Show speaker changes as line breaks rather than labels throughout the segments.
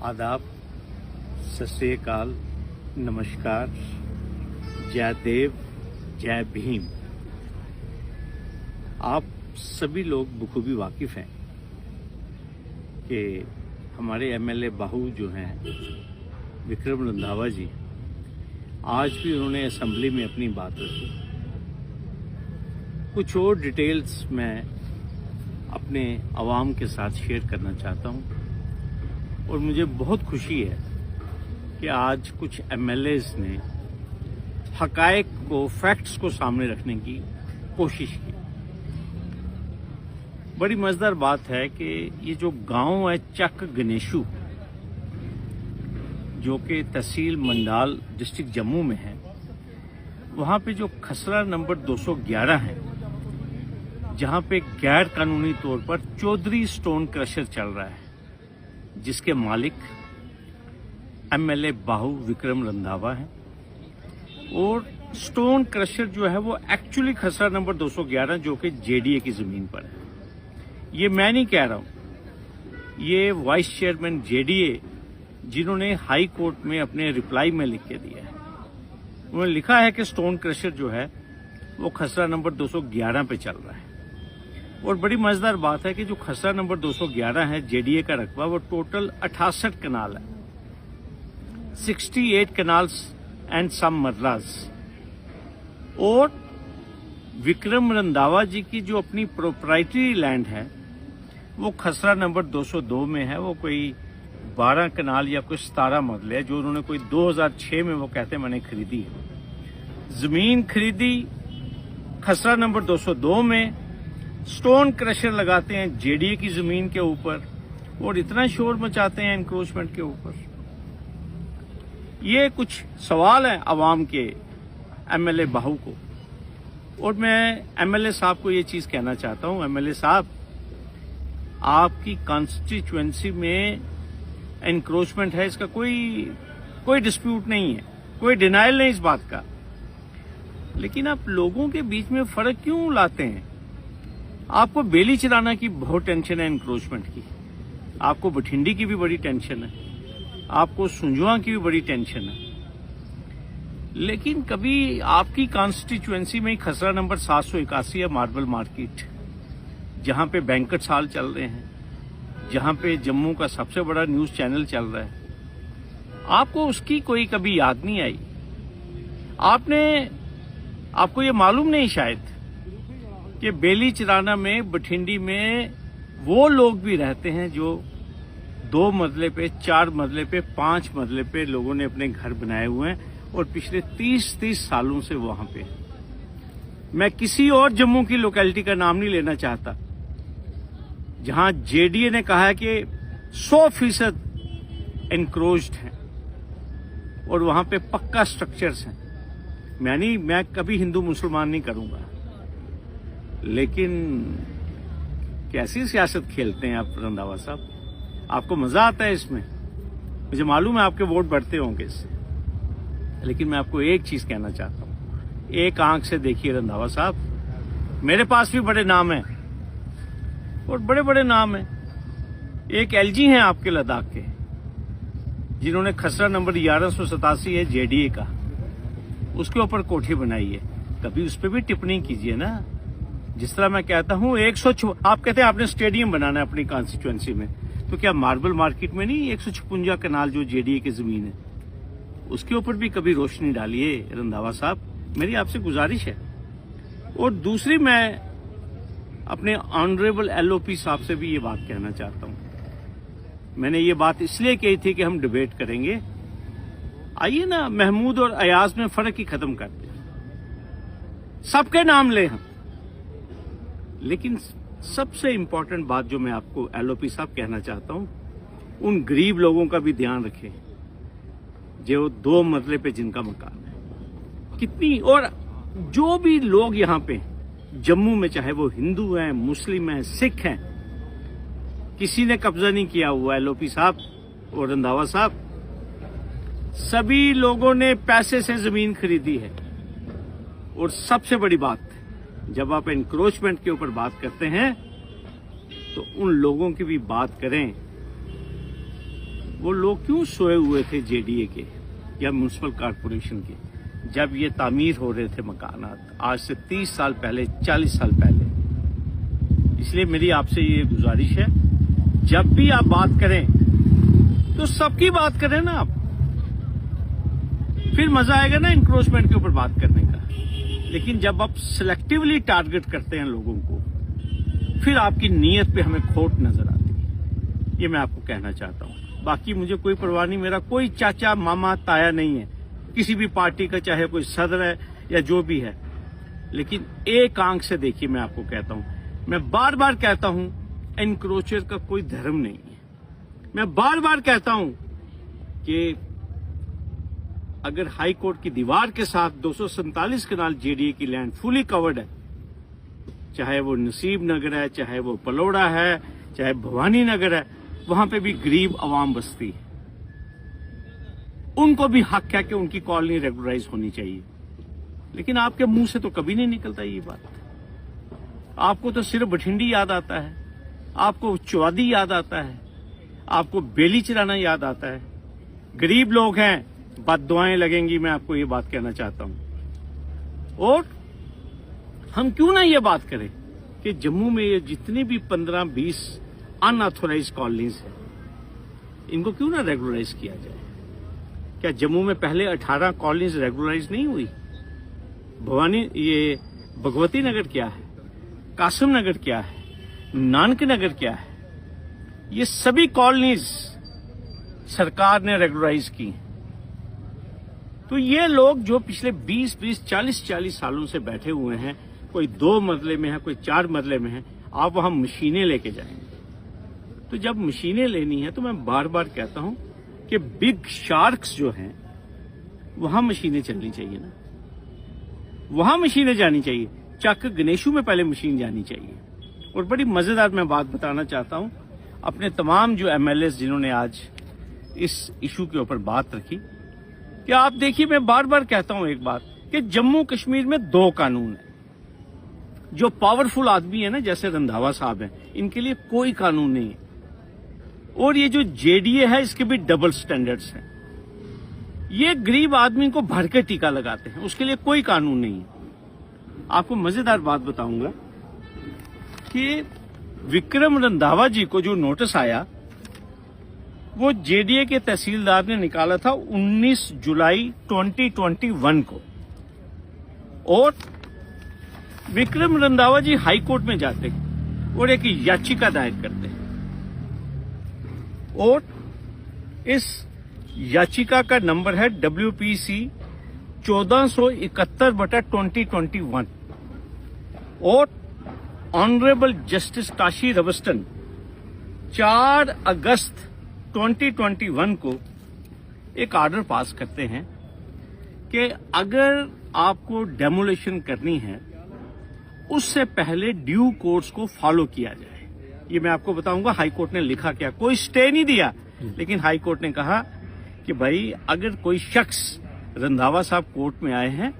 आदाब, सत श्री अकाल, नमस्कार, जय देव, जय भीम। आप सभी लोग बखूबी वाकिफ़ हैं कि हमारे एमएलए बाहू जो हैं विक्रम रंधावा जी, आज भी उन्होंने असेंबली में अपनी बात रखी। कुछ और डिटेल्स मैं अपने आवाम के साथ शेयर करना चाहता हूं और मुझे बहुत खुशी है कि आज कुछ एमएलएज ने हकायक को, फैक्ट्स को सामने रखने की कोशिश की। बड़ी मजेदार बात है कि ये जो गांव है चक गणेशू, जो कि तहसील मंडाल डिस्ट्रिक्ट जम्मू में है, वहां पे जो खसरा नंबर 211 है, जहां पे गैर कानूनी तौर पर चौधरी स्टोन क्रशर चल रहा है, जिसके मालिक एमएलए बाहू विक्रम रंधावा है। और स्टोन क्रशर जो है वो एक्चुअली खसरा नंबर 211 जो कि जेडीए की जमीन पर है। ये मैं नहीं कह रहा हूं, ये वाइस चेयरमैन जेडीए जिन्होंने हाई कोर्ट में अपने रिप्लाई में लिख के दिया है, उन्होंने लिखा है कि स्टोन क्रशर जो है वो खसरा नंबर 211 पे चल रहा है। और बड़ी मजेदार बात है कि जो खसरा नंबर 211 है जेडीए का रकबा, वो टोटल 68 कनाल है, 68 कनाल्स एंड सम मर्राज। और विक्रम रंधावा जी की जो अपनी प्रोप्राइटरी लैंड है वो खसरा नंबर 202 में है। वो कोई 12 कनाल या कुछ 17 मरले है, जो उन्होंने कोई 2006 में वो कहते हैं मैंने खरीदी है। जमीन खरीदी खसरा नंबर 202 में, स्टोन क्रशर लगाते हैं जेडीए की जमीन के ऊपर और इतना शोर मचाते हैं एनक्रोचमेंट के ऊपर। ये कुछ सवाल हैं आवाम के एमएलए बाहू को, और मैं एमएलए साहब को ये चीज कहना चाहता हूं, एमएलए साहब, आपकी कॉन्स्टिट्यूएंसी में एनक्रोचमेंट है, इसका कोई डिस्प्यूट नहीं है, कोई डिनायल नहीं इस बात का, लेकिन आप लोगों के बीच में फर्क क्यों लाते हैं? आपको बेली चलाना की बहुत टेंशन है, एनक्रोचमेंट की, आपको बठिंडी की भी बड़ी टेंशन है, आपको सुंजुआ की भी बड़ी टेंशन है, लेकिन कभी आपकी कॉन्स्टिट्यूएंसी में खसरा नंबर 781 है मार्बल मार्केट, जहां पे बैंकेट हॉल चल रहे हैं, जहां पे जम्मू का सबसे बड़ा न्यूज चैनल चल रहा है, आपको उसकी कोई कभी याद नहीं आई? आपको ये मालूम नहीं शायद कि बेली चराना में, बठिंडी में वो लोग भी रहते हैं जो 2 मरले पे, 4 मरले पे, 5 मरले पे लोगों ने अपने घर बनाए हुए हैं और पिछले 30 सालों से वहां पे। मैं किसी और जम्मू की लोकेलिटी का नाम नहीं लेना चाहता जहां जेडीए ने कहा है कि 100% एनक्रोच्ड है और वहां पे पक्का स्ट्रक्चर्स हैं। मैं कभी हिंदू मुसलमान नहीं करूंगा, लेकिन कैसी सियासत खेलते हैं आप रंधावा साहब? आपको मजा आता है इसमें? मुझे मालूम है आपके वोट बढ़ते होंगे इससे, लेकिन मैं आपको एक चीज कहना चाहता हूं, एक आंख से देखिए रंधावा साहब, मेरे पास भी बड़े नाम हैं और बड़े बड़े नाम हैं। एक एलजी हैं आपके लद्दाख के, जिन्होंने खसरा नंबर 1187 है जेडीए का, उसके ऊपर कोठी बनाई है, कभी उस पर भी टिप्पणी कीजिए ना। जिस तरह मैं कहता हूं आप कहते हैं आपने स्टेडियम बनाना है अपनी कॉन्स्टिट्यूएंसी में, तो क्या मार्बल मार्केट में नहीं 156 कनाल जो जेडीए की जमीन है, उसके ऊपर भी कभी रोशनी डालिए रंधावा साहब, मेरी आपसे गुजारिश है। और दूसरी, मैं अपने ऑनरेबल एलओपी साहब से भी ये बात कहना चाहता हूं। मैंने ये बात इसलिए कही थी कि हम डिबेट करेंगे, आइए ना महमूद और अयाज में फर्क ही खत्म करते हैं, सबके नाम ले हम, लेकिन सबसे इंपॉर्टेंट बात जो मैं आपको एलओपी साहब कहना चाहता हूं, उन गरीब लोगों का भी ध्यान रखें जो 2 मरले पे जिनका मकान है। कितनी, और जो भी लोग यहां पे जम्मू में, चाहे वो हिंदू हैं, मुस्लिम हैं, सिख हैं, किसी ने कब्जा नहीं किया हुआ। एलओपी साहब और रंधावा साहब, सभी लोगों ने पैसे से जमीन खरीदी है। और सबसे बड़ी बात, जब आप एनक्रोचमेंट के ऊपर बात करते हैं तो उन लोगों की भी बात करें वो लोग क्यों सोए हुए थे जेडीए के या म्युनिसिपल कॉरपोरेशन के, जब ये तामीर हो रहे थे मकानात आज से 30 साल पहले, 40 साल पहले। इसलिए मेरी आपसे ये गुजारिश है, जब भी आप बात करें तो सबकी बात करें ना आप, फिर मजा आएगा ना इंक्रोचमेंट के ऊपर बात करने का। लेकिन जब आप सिलेक्टिवली टारगेट करते हैं लोगों को, फिर आपकी नीयत पे हमें खोट नजर आती है। ये मैं आपको कहना चाहता हूं। बाकी मुझे कोई परवाह नहीं, मेरा कोई चाचा मामा ताया नहीं है किसी भी पार्टी का, चाहे कोई सदर है या जो भी है। लेकिन एक आंख से देखिए, मैं आपको कहता हूं, मैं बार बार कहता हूं, एनक्रोचर का कोई धर्म नहीं है। मैं बार बार कहता हूं कि अगर हाई कोर्ट की दीवार के साथ 247 कनाल जेडीए की लैंड फुली कवर्ड है, चाहे वो नसीब नगर है, चाहे वो पलोड़ा है, चाहे भवानी नगर है, वहां पे भी गरीब आवाम बसती है। उनको भी हक है कि उनकी कॉलोनी रेगुलराइज होनी चाहिए। लेकिन आपके मुंह से तो कभी नहीं निकलता ये बात। आपको तो सिर्फ बठिंडी याद आता है, आपको चौवादी याद आता है, आपको बेली चलाना याद आता है। गरीब लोग हैं, बददुआएं लगेंगी, मैं आपको ये बात कहना चाहता हूं। और हम क्यों ना ये बात करें कि जम्मू में ये जितनी भी 15-20 अनऑथोराइज कॉलोनीज हैं, इनको क्यों ना रेगुलराइज किया जाए। क्या जम्मू में पहले 18 कॉलोनीज रेगुलराइज नहीं हुई? भवानी, ये भगवती नगर क्या है, कासिम नगर क्या है, नानक नगर क्या है, ये सभी कॉलोनीज सरकार ने रेगुलराइज की। तो ये लोग जो पिछले 20-20, 40-40 सालों से बैठे हुए हैं, कोई 2 मरले में है, कोई 4 मरले में है, आप वहां मशीनें लेके जाएंगे। तो जब मशीनें लेनी है तो मैं बार बार कहता हूं कि बिग शार्क्स जो हैं वहां मशीनें चलनी चाहिए ना, वहां मशीनें जानी चाहिए। चक गणेशू में पहले मशीन जानी चाहिए। और बड़ी मजेदार मैं बात बताना चाहता हूं अपने तमाम जो एमएलए जिन्होंने आज इस इशू के ऊपर बात रखी, कि आप देखिए, मैं बार बार कहता हूं एक बात, कि जम्मू कश्मीर में 2 कानून है। जो पावरफुल आदमी है ना, जैसे रंधावा साहब हैं, इनके लिए कोई कानून नहीं है। और ये जो जेडीए है, इसके भी डबल स्टैंडर्ड्स हैं। ये गरीब आदमी को भर के टीका लगाते हैं, उसके लिए कोई कानून नहीं है। आपको मजेदार बात बताऊंगा कि विक्रम रंधावा जी को जो नोटिस आया, वो जेडीए के तहसीलदार ने निकाला था 19 जुलाई 2021 को। और विक्रम रंधावा जी हाई कोर्ट में जाते हैं और एक याचिका दायर करते हैं। और इस याचिका का नंबर है WPC 1471/2021। और ऑनरेबल जस्टिस काशी रवस्टन 4 अगस्त 2021 को एक ऑर्डर पास करते हैं कि अगर आपको डेमोलिशन करनी है, उससे पहले ड्यू कोर्स को फॉलो किया जाए। ये मैं आपको बताऊंगा हाई कोर्ट ने लिखा क्या। कोई स्टे नहीं दिया, लेकिन हाई कोर्ट ने कहा कि भाई अगर कोई शख्स, रंधावा साहब कोर्ट में आए हैं,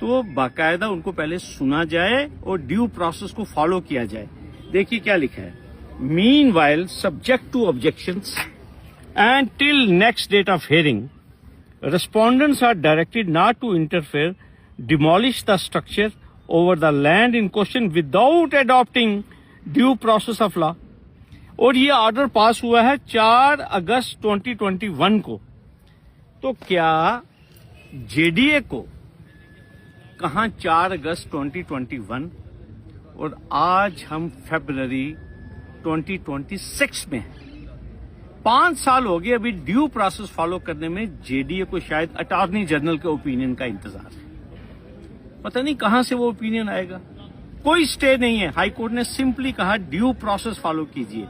तो बाकायदा उनको पहले सुना जाए और ड्यू प्रोसेस को फॉलो किया जाए। देखिए क्या लिखा है। Meanwhile, subject to objections and till next date of hearing, respondents are directed not to interfere, demolish the structure over the land in question without adopting due process of law। और ये order pass हुआ है 4 अगस्त 2021 को। तो क्या JDA को कहां 4 अगस्त 2021 और आज हम फरवरी 2026 में हैं। 5 साल हो गए अभी ड्यू प्रोसेस फॉलो करने में जेडीए को शायद अटॉर्नी जनरल के ओपिनियन का इंतजार है। पता नहीं कहां से वो ओपिनियन आएगा। कोई स्टे नहीं है। हाई कोर्ट ने सिंपली कहा ड्यू प्रोसेस फॉलो कीजिए।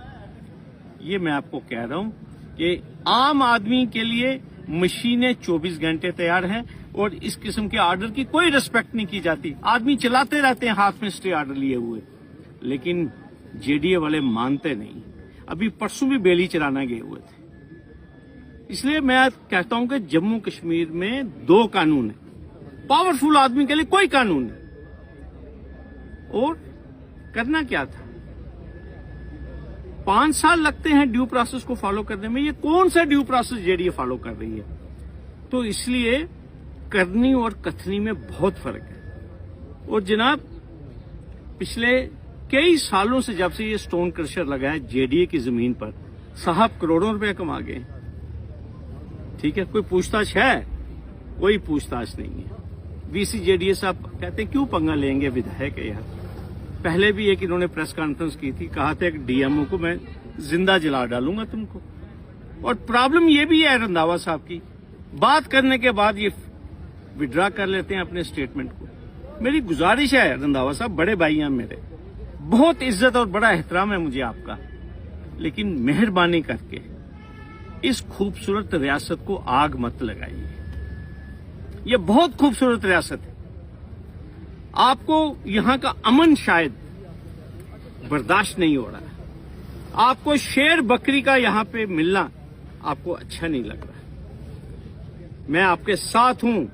ये मैं आपको कह रहा हूं कि आम आदमी के लिए मशीनें 24 घंटे तैयार हैं और इस किस्म के ऑर्डर की कोई रिस्पेक्ट नहीं की जाती। आदमी चलाते रहते हैं हाथ में स्टे ऑर्डर लिए हुए, लेकिन जेडीए वाले मानते नहीं। अभी परसों भी बेली चलाना गए हुए थे। इसलिए मैं कहता हूं कि जम्मू कश्मीर में 2 कानून है। पावरफुल आदमी के लिए कोई कानून नहीं। और करना क्या था, 5 साल लगते हैं ड्यू प्रोसेस को फॉलो करने में। ये कौन सा ड्यू प्रोसेस जेडीए फॉलो कर रही है? तो इसलिए करनी और कथनी में बहुत फर्क है। और जनाब, पिछले कई सालों से जब से ये स्टोन क्रशर लगा है जेडीए की जमीन पर, साहब करोड़ों रुपए कमा गए। ठीक है, कोई पूछताछ है? कोई पूछताछ नहीं है। वीसी जेडीए साहब कहते हैं क्यों पंगा लेंगे विधायक है यार। पहले भी एक इन्होंने प्रेस कॉन्फ्रेंस की थी, कहा था एक डीएमओ को मैं जिंदा जला डालूंगा तुमको। और प्रॉब्लम ये भी है रंधावा साहब की, बात करने के बाद ये विड्रा कर लेते हैं अपने स्टेटमेंट को। मेरी गुजारिश है रंधावा साहब, बड़े भाई हैं मेरे, बहुत इज्जत और बड़ा एहतराम है मुझे आपका, लेकिन मेहरबानी करके इस खूबसूरत रियासत को आग मत लगाइए। ये बहुत खूबसूरत रियासत है। आपको यहां का अमन शायद बर्दाश्त नहीं हो रहा है। आपको शेर बकरी का यहां पे मिलना आपको अच्छा नहीं लग रहा। मैं आपके साथ हूं।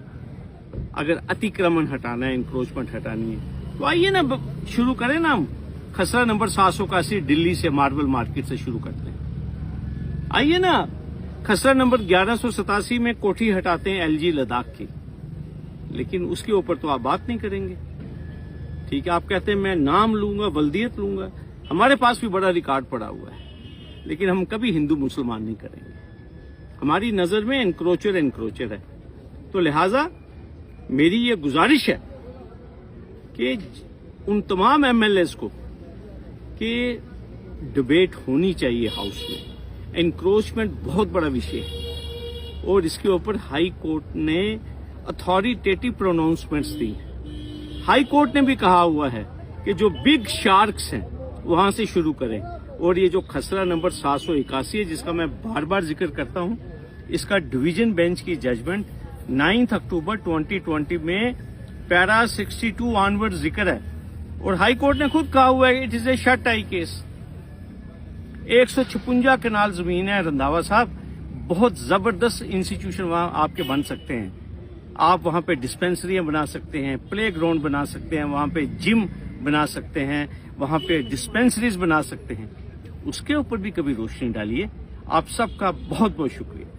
अगर अतिक्रमण हटाना है, इंक्रोचमेंट हटानी है, तो आइए ना, शुरू करें ना। हम खसरा नंबर 781 दिल्ली से मार्बल मार्केट से शुरू करते हैं। आइए ना, खसरा नंबर 1187 में कोठी हटाते हैं एलजी लद्दाख की, लेकिन उसके ऊपर तो आप बात नहीं करेंगे। ठीक है, आप कहते हैं मैं नाम लूंगा, वल्दियत लूंगा। हमारे पास भी बड़ा रिकॉर्ड पड़ा हुआ है, लेकिन हम कभी हिंदू मुसलमान नहीं करेंगे। हमारी नजर में एनक्रोचर एनक्रोचर है। तो लिहाजा मेरी ये गुजारिश है कि उन तमाम एमएलएस को कि डिबेट होनी चाहिए हाउस में। एनक्रोचमेंट बहुत बड़ा विषय है और इसके ऊपर हाई कोर्ट ने अथॉरिटेटिव प्रोनाउंसमेंट्स दी। हाई कोर्ट ने भी कहा हुआ है कि जो बिग शार्क्स हैं वहां से शुरू करें। और ये जो खसरा नंबर 781 है, जिसका मैं बार बार जिक्र करता हूं, इसका डिवीजन बेंच की जजमेंट 9 अक्टूबर 2020 में पैरा 62 ऑनवर्ड जिक्र है। और हाई कोर्ट ने खुद कहा हुआ है it is a shut I case. 156 कनाल जमीन है रंधावा साहब, बहुत जबरदस्त इंस्टीट्यूशन वहां आपके बन सकते हैं। आप वहां पे डिस्पेंसरियां बना सकते हैं, प्ले ग्राउंड बना सकते हैं, वहां पे जिम बना सकते हैं, वहां पे डिस्पेंसरीज बना सकते हैं। उसके ऊपर भी कभी रोशनी डालिए। आप सबका बहुत बहुत शुक्रिया।